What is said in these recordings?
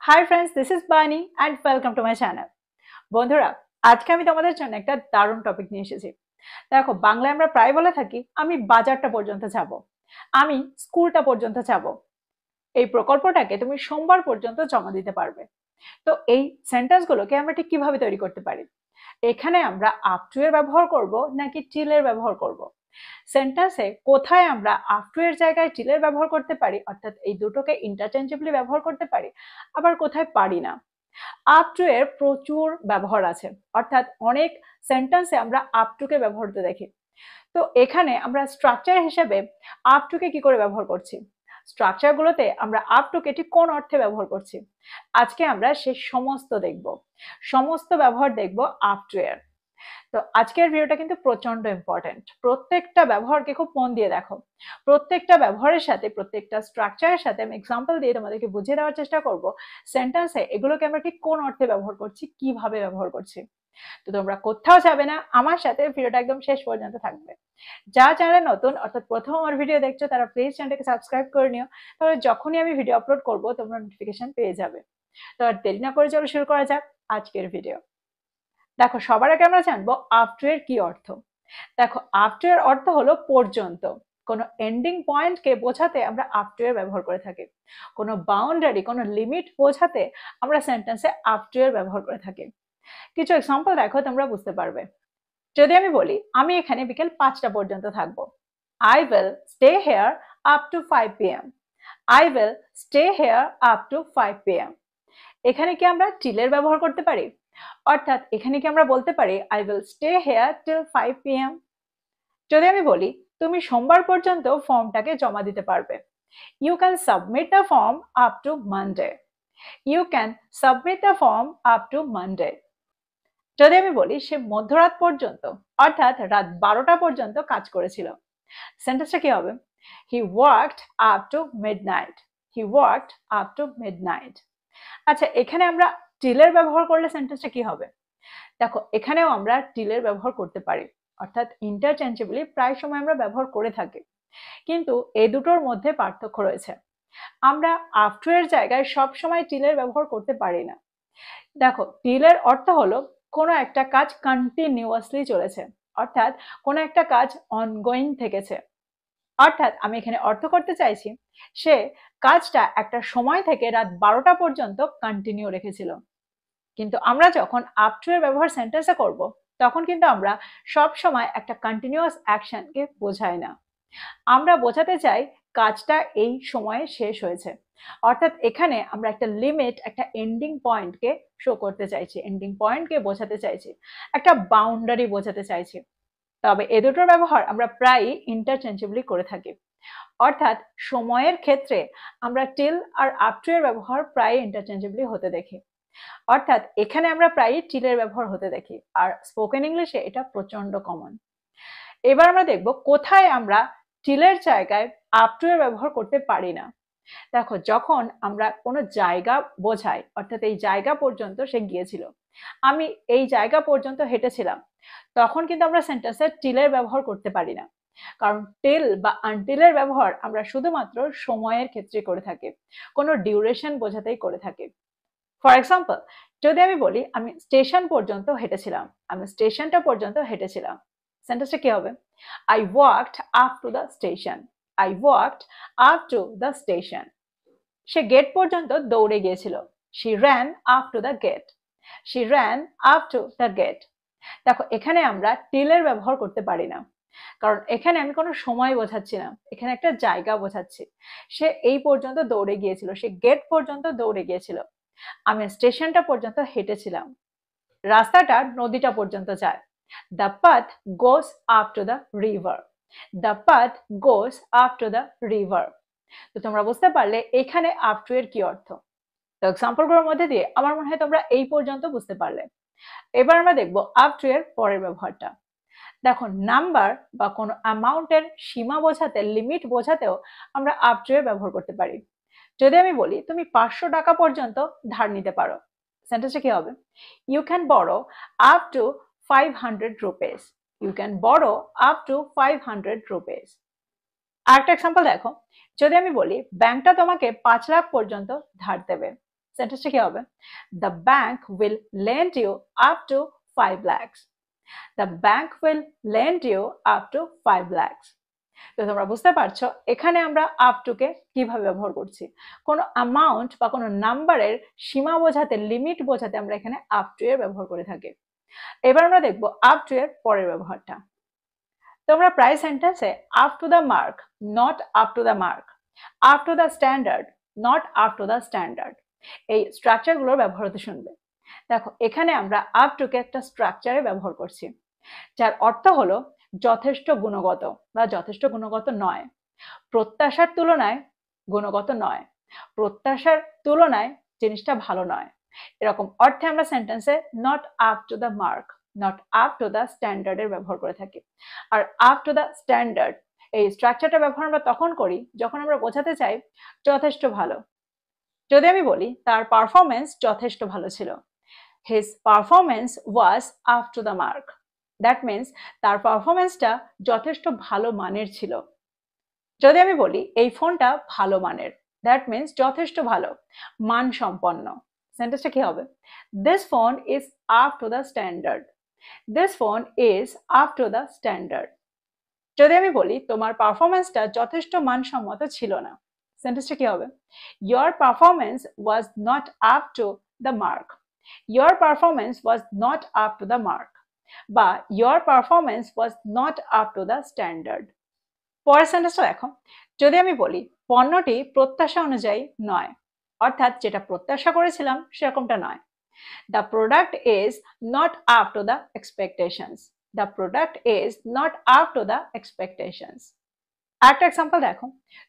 Hi friends, this is বানি and welcome to my channel. বন্ধুরা, আজকে আমি তোমাদের জন্য একটা দারুণ টপিক নিয়ে এসেছি। দেখো, বাংলায় আমরা প্রায় বলে থাকি আমি বাজারটা পর্যন্ত যাব, আমি স্কুলটা পর্যন্ত যাব। এই প্রকল্পটাকে তুমি সোমবার পর্যন্ত জমা দিতে পারবে। তো এই সেন্টেন্সগুলোকে আমরা ঠিক কিভাবে তৈরি করতে পারি? এখানে আমরা আপ টু এর ব্যবহার করব নাকি টিল এর ব্যবহার করব? সেন্টেন্সে কোথায় আমরা আপ টু এর জায়গায় টিল এর ব্যবহার করতে পারি, অর্থাৎ এই দুটোকে ইন্টারচেঞ্জেবলি ব্যবহার করতে পারি, আবার কোথায় পারি না। আপ টু এর প্রচুর ব্যবহার আছে, অর্থাৎ অনেক সেন্টেন্সে আমরা আপ টু কে ব্যবহার করতে দেখি। তো এখানে আমরা স্ট্রাকচার হিসেবে আপ টু কে কি করে ব্যবহার করছি, স্ট্রাকচার গুলোতে আমরা আপ টু কে ঠিক কোন অর্থে ব্যবহার করছি, আজকে আমরা সেই সমস্ত ব্যবহার দেখব আপ টু এর। তো আজকের ভিডিওটা কিন্তু প্রচন্ড ইম্পর্টেন্ট, প্রত্যেকটা ব্যবহারকে খুব মন দিয়ে দেখো। প্রত্যেকটা ব্যবহারের সাথে, প্রত্যেকটা স্ট্রাকচারের সাথে আমি এক্সাম্পল দিয়ে তোমাদেরকে বুঝিয়ে দেওয়ার চেষ্টা করব সেন্টেন্সে এগুলোকে আমরা ঠিক কোন অর্থে ব্যবহার করছি, কিভাবে ব্যবহার করছি। তো তোমরা কোথাও যাবে না, আমার সাথে ভিডিওটা একদম শেষ পর্যন্ত থাকবে। যা চ্যানেল নতুন, অর্থাৎ প্রথম আমার ভিডিও দেখছো, তারা প্লিজ চ্যানেলটাকে সাবস্ক্রাইব করে নিও, তাহলে যখনই আমি ভিডিও আপলোড করব তোমরা নোটিফিকেশন পেয়ে যাবে। তো আর দেরি না করে চলো শুরু করা যাক আজকের ভিডিও। দেখো, সবার আগে আমরা জানবো আফটার এর কি অর্থ। দেখো, আফটার এর অর্থ হলো পর্যন্ত। কোনো এন্ডিং পয়েন্টকে বোঝাতে আমরা আফটার এর ব্যবহার করে থাকি। কোনো বাউন্ডারি, কোনো লিমিট বোঝাতে আমরা সেন্টেন্সে আফটার এর ব্যবহার করে থাকি। কিছু এক্সাম্পল দেখো, তোমরা বুঝতে পারবে। যদি আমি বলি আমি এখানে বিকেল 5টা পর্যন্ত থাকবো, I will stay here up to 5 PM। I will stay here up to 5 PM। এখানে কি আমরা টিলের ব্যবহার করতে পারি? অর্থাৎ এখানে কি আমরা বলতে পারি I will stay here till 5 PM? যদি আমি বলি তুমি সোমবার পর্যন্ত ফর্মটাকে জমা দিতে পারবে, you can submit the form up to Monday. You can submit the form up to Monday. যদি আমি বলি সে মধ্যরাত পর্যন্ত, অর্থাৎ রাত 12টা পর্যন্ত কাজ করেছিল, সেন্টেন্সটা কি হবে? হি worked up to midnight. He worked up to midnight. আচ্ছা, এখানে আমরা টিলের ব্যবহার করলে সেন্টেন্সটা কি হবে? দেখো, এখানেও আমরা টিলের ব্যবহার করতে পারি, অর্থাৎ ইন্টারচেঞ্জেবলি প্রায় সময় আমরা ব্যবহার করে থাকি, কিন্তু এই দুটোর মধ্যে পার্থক্য রয়েছে। আমরা আফটার এর জায়গায় সব সময় টিলের ব্যবহার করতে পারি না। দেখো, টিলের অর্থ হলো কোনো একটা কাজ কন্টিনিউয়াসলি চলেছে, অর্থাৎ কোনো একটা কাজ অনগোয়িং থেকেছে। অর্থাৎ আমি এখানে অর্থ করতে চাইছি সে কাজটা একটা সময় থেকে রাত 12টা পর্যন্ত কন্টিনিউ রেখেছিল। কিন্তু আমরা যখন আপ টু এর ব্যবহার সেন্টেন্সে করব, তখন কিন্তু আমরা সব সময় একটা কন্টিনিউয়াস অ্যাকশনকে বোঝাই না, আমরা বোঝাতে চাই কাজটা এই সময়ে শেষ হয়েছে। অর্থাৎ এখানে আমরা একটা লিমিট, একটা এন্ডিং পয়েন্টকে শো করতে চাইছি, এন্ডিং পয়েন্টকে বোঝাতে চাইছি, একটা বাউন্ডারি বোঝাতে চাইছি। তবে এ দুটোর ব্যবহার আমরা প্রায়ই ইন্টারচেঞ্জেবলি করে থাকি, অর্থাৎ সময়ের ক্ষেত্রে আমরা টিল আর আপ টু এর ব্যবহার প্রায় ইন্টারচেঞ্জেবলি হতে দেখি। অর্থাৎ এখানে আমরা প্রায়ই টিলের ব্যবহার হতে দেখি, আর স্পোকেন ইংলিশে এটা প্রচন্ড কমন। এবার আমরা দেখব কোথায় আমরা টিলের জায়গায় আপ টু এর ব্যবহার করতে পারি না। দেখো, যখন আমরা কোনো জায়গা বোঝাই, অর্থাৎ এই জায়গা পর্যন্ত সে গিয়েছিল, আমি এই জায়গা পর্যন্ত হেঁটেছিলাম, তখন কিন্তু আমরা সেন্টেন্সে টিলের ব্যবহার করতে পারি না, কারণ টিল বা আনটিলের ব্যবহার আমরা শুধুমাত্র সময়ের ক্ষেত্রে করে থাকি, কোনো ডিউরেশন বোঝাতেই করে থাকি। ফর এক্সাম্পল, যদি আমি বলি আমি স্টেশন পর্যন্ত হেঁটেছিলাম, আমি স্টেশনটা পর্যন্ত হেঁটেছিলাম, সেন্টেন্সটা কি হবে? I walked up to the station. I walked up to the station. সে গেট পর্যন্ত দৌড়ে গিয়েছিল, she ran up to the gate. She ran up to the gate. দেখো, এখানে আমরা টিলের ব্যবহার করতে পারি না, কারণ এখানে আমি কোনো সময় বোঝাচ্ছি না, এখানে একটা জায়গা বোঝাচ্ছি। সে এই পর্যন্ত দৌড়ে গিয়েছিল, সে গেট পর্যন্ত দৌড়ে গিয়েছিল, আমি স্টেশনটা পর্যন্ত হেঁটেছিলাম, রাস্তাটা নদীটা পর্যন্ত যায়। The path goes up to the river. The path goes up to the river. তো তোমরা বুঝতে পারলে এখানে আপ টু এর কি অর্থ। তো এক্সাম্পলগুলোর মধ্যে দিয়ে আমার মনে হয় তোমরা এই পর্যন্ত বুঝতে পারলে। এবার আমরা দেখবো আপ টু এর পরের ব্যবহারটা। দেখো, নাম্বার বা কোনো অ্যামাউন্টের সীমা বোঝাতে, লিমিট বোঝাতেও আমরা আপ টু এর ব্যবহার করতে পারি। যদি আমি বলি তুমি 500 টাকা পর্যন্ত ধার নিতে পারো, সেন্টেন্সটা কি হবে? You can borrow up to 500 rupees. You can borrow up to 500 rupees. আরেকটা এক্সাম্পল দেখো, যদি আমি বলি ব্যাংকটা তোমাকে 5 লাখ পর্যন্ত ধার দেবে, সেন্টেন্সটা কি হবে? The bank will lend you up to 5 lakhs. The bank will lend you up to 5 lakhs. তো তোমরা বুঝতে পারছো এখানে আমরা আপ টু কে কিভাবে ব্যবহার করছি। কোনো অ্যামাউন্ট বা কোনো নাম্বারের সীমা বোঝাতে, লিমিট বোঝাতে আমরা এখানে আপ টু এর ব্যবহার করে থাকি। এবার আমরা দেখব আপ টু এর পরের ব্যবহারটা। তোমরা প্রায় সেন্টেন্সে up to the mark, not up to the mark, up to the standard, not up to the standard, এই স্ট্রাকচারগুলোর ব্যবহার হতে শুনবে। দেখো এখানে আমরা আপ টু কে একটা স্ট্রাকচারে ব্যবহার করছি, যার অর্থ হলো যথেষ্ট গুণগত বা যথেষ্ট গুণগত নয়, প্রত্যাশার তুলনায় গুণগত নয়, প্রত্যাশার তুলনায় জিনিসটা ভালো নয়, এরকম অর্থে আমরা সেন্টেন্সে not up to the mark, not up to the standard এর ব্যবহার করে থাকি। আর আপ টু দ্য স্ট্যান্ডার্ড এই স্ট্রাকচারটা ব্যবহার আমরা তখন করি যখন আমরা বোঝাতে চাই যথেষ্ট ভালো। যদি আমি বলি তার পারফরমেন্স যথেষ্ট ভালো ছিল, his performance was up to the mark, that means তার পারফরমেন্সটা যথেষ্ট ভালো মানের ছিল। যদি আমি বলি এই ফোনটা ভালো মানের, that means যথেষ্ট ভালো, মানসম্পন্ন, সেন্টেন্সটা কি হবে? this phone is up to the standard, this phone is up to the standard. যদি আমি বলি তোমার পারফরমেন্সটা যথেষ্ট মানসম্মত ছিল না, সেন্টেন্সটা কি হবে? your performance was not up to the mark, your performance was not up to the mark, বা your performance was not up to the standard. পরের সেন্টেন্সটা দেখো, যদি আমি বলি পণ্যটি প্রত্যাশা অনুযায়ী নয়, অর্থাৎ যেটা প্রত্যাশা করেছিলাম সেরকমটা নয়, the product is not up to the expectations, the product is not up to the expectations. আরেকটা এক্সাম্পল দেখো,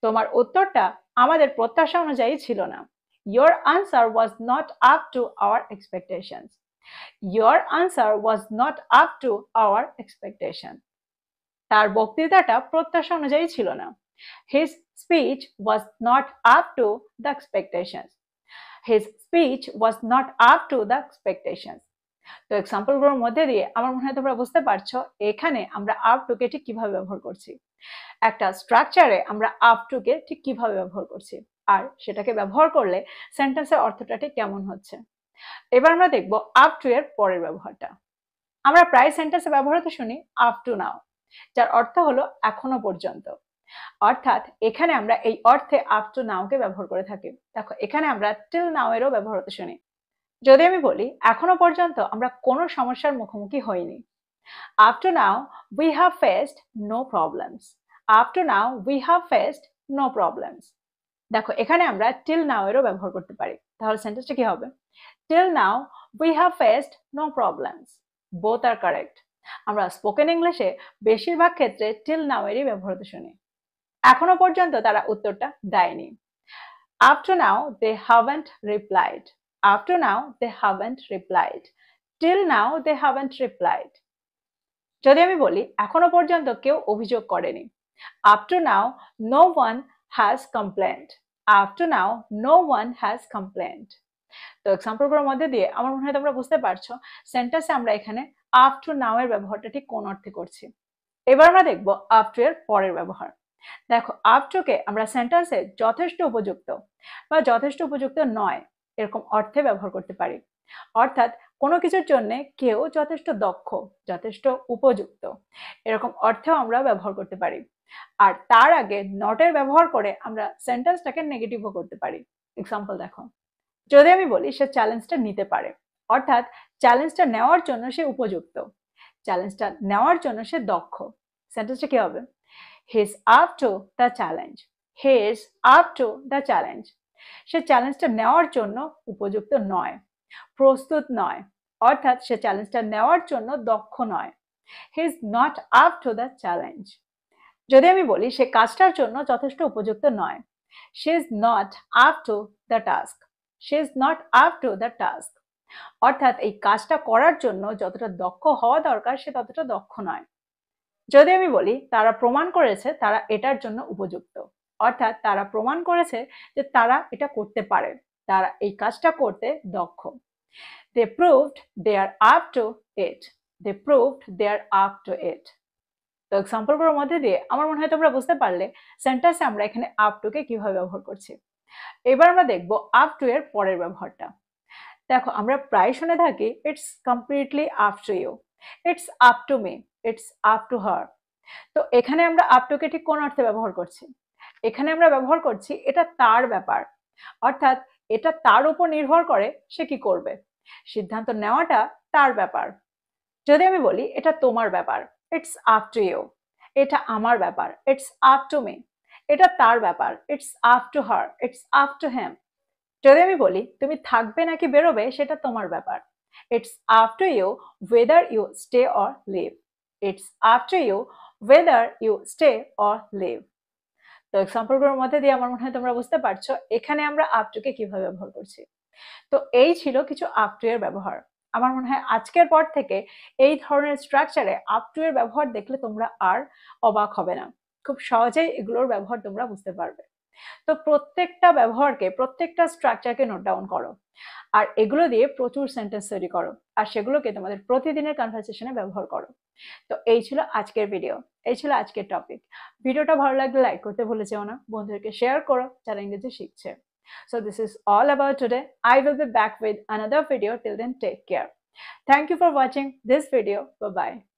তোমার উত্তরটা আমাদের প্রত্যাশা অনুযায়ী ছিল না, your answer was not up to our expectations, your answer was not up to our expectation. তার বক্তৃতাটা প্রত্যাশা অনুযায়ী ছিল না, his speech was not up to the expectations, his speech was not up to the expectations. তো এক্সাম্পলগুলোর মধ্যে দিয়ে আমার মনে হয় তোমরা বুঝতে পারছো এখানে আমরা আপ টু কে ঠিক কিভাবে ব্যবহার করছি, একটা স্ট্রাকচারে আমরা আপ টু কে ঠিক কিভাবে ব্যবহার করছি, আর সেটাকে ব্যবহার করলে সেন্টেন্সের অর্থটা ঠিক কেমন হচ্ছে। এবার আমরা দেখব আপ টু এর পরের ব্যবহারটা। আমরা প্রায় সেন্টেন্সে ব্যবহার হতে শুনি আপ টু নাও, যার অর্থ হলো এখনো পর্যন্ত, অর্থাৎ এখানে আমরা এই অর্থে আপ টু নাও কে ব্যবহার করে থাকি। দেখো এখানে আমরা টিল নাও এরও ব্যবহার হতে শুনি। যদি আমি বলি এখনো পর্যন্ত আমরা কোনো সমস্যার মুখোমুখি হইনি, up to now we have faced no problems, up to now we have faced no problems. দেখো এখানে আমরা টিল নাও এরও ব্যবহার করতে পারি, তাহলে সেন্টেন্সটা কি হবে? Till now we have faced no problems, both are correct. আমরা স্পোকেন ইংলিশে বেশিরভাগ ক্ষেত্রে টিল নাও এরই ব্যবহার হতে শুনি। এখনো পর্যন্ত তারা উত্তরটা দেয়নি, up to now they haven't replied, up to now they haven't replied, till now they haven't replied. যদি আমি বলি এখনো পর্যন্ত কেউ অভিযোগ করেনি, up to now no one has complained, up to now no one has complained. তো এক্সাম্পলগুলোর মধ্যে দিয়ে আমার মনে হয় তোমরা বুঝতে পারছো সেন্টেন্সে আমরা এখানে up to now এর ব্যবহারটা ঠিক কোন অর্থে করছি। এবার আমরা দেখব up to এর পরের ব্যবহার। দেখো up to কে আমরা সেন্টেন্সে যথেষ্ট উপযুক্ত বা যথেষ্ট উপযুক্ত নয় এরকম অর্থে ব্যবহার করতে পারি, অর্থাৎ কোনো কিছুর জন্য কেউ যথেষ্ট দক্ষ, যথেষ্ট উপযুক্ত এরকম অর্থেও আমরা ব্যবহার করতে পারি। আর তার আগে নটের ব্যবহার করে আমরা সেন্টেন্সটাকে নেগেটিভও করতে পারি। এক্সাম্পল দেখো, যদি আমি বলি সে চ্যালেঞ্জটা নিতে পারে, অর্থাৎ চ্যালেঞ্জটা নেওয়ার জন্য সে উপযুক্ত, চ্যালেঞ্জটা নেওয়ার জন্য সে দক্ষ, সেন্টেন্সটা কি হবে? He is up to the challenge, he is up to the challenge. সে চ্যালেঞ্জটা নেওয়ার জন্য উপযুক্ত নয়, প্রস্তুত নয়, অর্থাৎ সে চ্যালেঞ্জটা নেওয়ার জন্য দক্ষ নয়, he is not up to the challenge. যদি আমি বলি সে কাজটার জন্য যথেষ্ট উপযুক্ত নয়, she is not up to the task, she is not up to the task, অর্থাৎ এই কাজটা করার জন্য যতটা দক্ষ হওয়া দরকার সে ততটা দক্ষ নয়। যদি আমি বলি তারা প্রমাণ করেছে তারা এটার জন্য উপযুক্ত, অর্থাৎ তারা প্রমাণ করেছে যে তারা এটা করতে পারে, তারা এই কাজটা করতে দক্ষ। They proved they are up to it, they proved they are up to it. তো এক্সাম্পলগুলোর মধ্যে দিয়ে আমার মনে হয় তোমরা বুঝতে পারলে সেন্টেন্সে আমরা এখানে আপ টু কে কিভাবে ব্যবহার করছি। এবার আমরা দেখব আপ টু এর পরের ব্যবহারটা। দেখো আমরা প্রায় শুনে থাকি it's completely up to you, it's up to me, it's up to her. তো এখানে আমরা আপ টু কে ঠিক কোন অর্থে ব্যবহার করছি? এখানে আমরা ব্যবহার করছি এটা তার ব্যাপার, অর্থাৎ এটা তার উপর নির্ভর করে সে কি করবে, সিদ্ধান্ত নেওয়াটা তার ব্যাপার। যদি আমি বলি এটা তোমার ব্যাপার, ইটস আপ টু ইউ। এটা আমার ব্যাপার, ইটস আপ টু মি। এটা তার ব্যাপার, it's up to her, it's up to him. যদি আমি বলি তুমি থাকবে নাকি বেরোবে সেটা তোমার ব্যাপার, it's up to you whether you stay or leave. It's up to you whether you stay or leave. তো এক্সাম্পলগুলোর মধ্যে দিয়ে আমার মনে হয় তোমরা বুঝতে পারছো এখানে আমরা আপ টু কে কিভাবে ব্যবহার করছি। তো এই ছিল কিছু আপ টু এর ব্যবহার। আমার মনে হয় আজকের পর থেকে এই ধরনের স্ট্রাকচারে আপ টু এর ব্যবহার দেখলে তোমরা আর অবাক হবে না, খুব সহজেই এগুলোর ব্যবহার তোমরা বুঝতে পারবে। তো প্রত্যেকটা ব্যবহারকে, প্রত্যেকটা স্ট্রাকচারকে নোট ডাউন করো, আর এগুলো দিয়ে প্রচুর সেন্টেন্স তৈরি করো, আর সেগুলোকে তোমাদের প্রতিদিনের কনভারসেশনে ব্যবহার করো। তো এই ছিল আজকের ভিডিও, এই ছিল আজকের টপিক। ভিডিওটা ভালো লাগলে লাইক করতে ভুলে যেও না, বন্ধুদেরকে শেয়ার করো যারা ইংরেজি শিখছে। So this is all about today. I will be back with another video. Till then, take care. Thank you for watching this video. Bye bye.